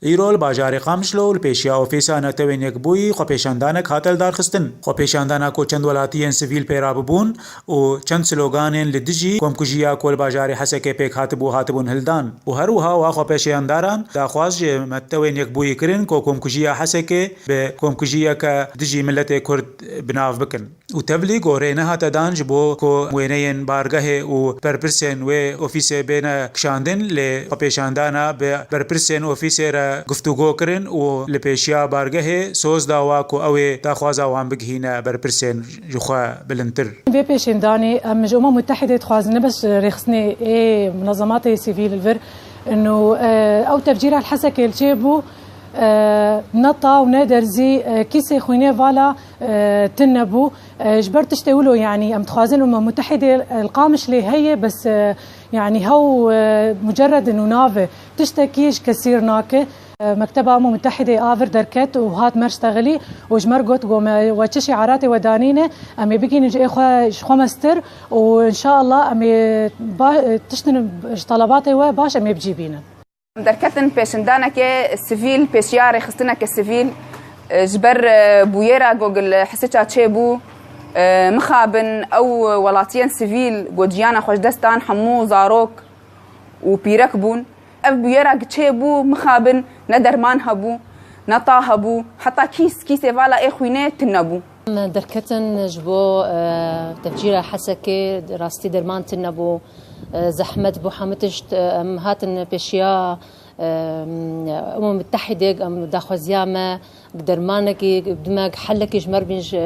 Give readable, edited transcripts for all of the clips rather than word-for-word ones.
ایرول باجار قامشلو لپیشیا ofîsa netewên yekbûyî xwepêşandanek hatel darxistin. Xwepêşandana ku çend welatiyên sivîl pêra bibûn û çend sloganên li dijî komkujiya ku li bajarê Hesekê pêk hatibûn hildan. û her wiha wa xwepêşandaran daxwaz ji metewên yekbûyî kirin ku komkujiya Hesekê bi komkujiyeke dijî milletê Kurd binav bikin. û tevlî gorê nehate dan ji bo ku wêneyên bargehê û berpirsên wê ofîsê bêne kişandin lê xwepêşandana bi berpirsên ofîsê re گفتگو کرن و لپیشیا بارگه سوز داوا کو اوی داخوازا وان بگهینه برپرسین جخوا بلندتر بيشنداني الأمم المتحدة تخوازنا بس رخصني منظمات سيفيل الفر انه او تفجير الحسكة الجيبو نطا ونادرزي كيسي خويني فالا تنبو جبرت تشتولو يعني ام تخوازن الأمم المتحدة القامشلو هي بس يعني هو مجرد انه نافي تشتكيش كثير ناكي مكتب الأمم المتحدة آفر دركت وهات مرشتغلي وجمرقت وتشي عراتي ودانينة أمي بيجي نجي إخوة مستر وإن شاء الله أمي تشتن طلباتي وباش أمي بجيبينا دركتن بيشندانك السفيل بيشياري خستنك السفيل جبر بويرا جوجل حسيتها تشيبو مخابن أو ولاتين سفيل جوجيانا خوش دستان حمو زاروك وبيركبون بويرا تشيبو مخابن ندرمان هبو نطا هبو حتى كيسي فالا خوينه تنبو دركتن جبو تفجير حسكة راستي درمان تنبو زحمت بو حمتش هاتن بشيا أمم المتحدة داخوزيامة درمانكي بدماغ حلكي جمر بينج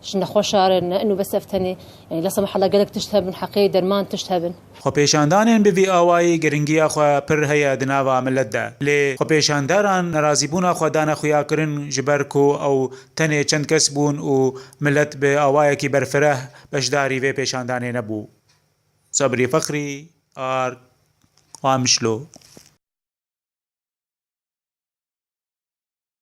شنو خوشار انه بس افتني يعني لا سمح الله قالك تشتهبن حقي درمان تشتهبن خۆپێشاندانên bi vî awayî giringiya xwe pir heye di nava millet de lê xwepêşandaran nerazîbûna xwe dane xuyakirin ji ber ku ew tenê çend kes bûn û millet bi awayekî berfireh beşdarî vê pêşandanê nebû. Sabrî Fexrî, Qamişlo.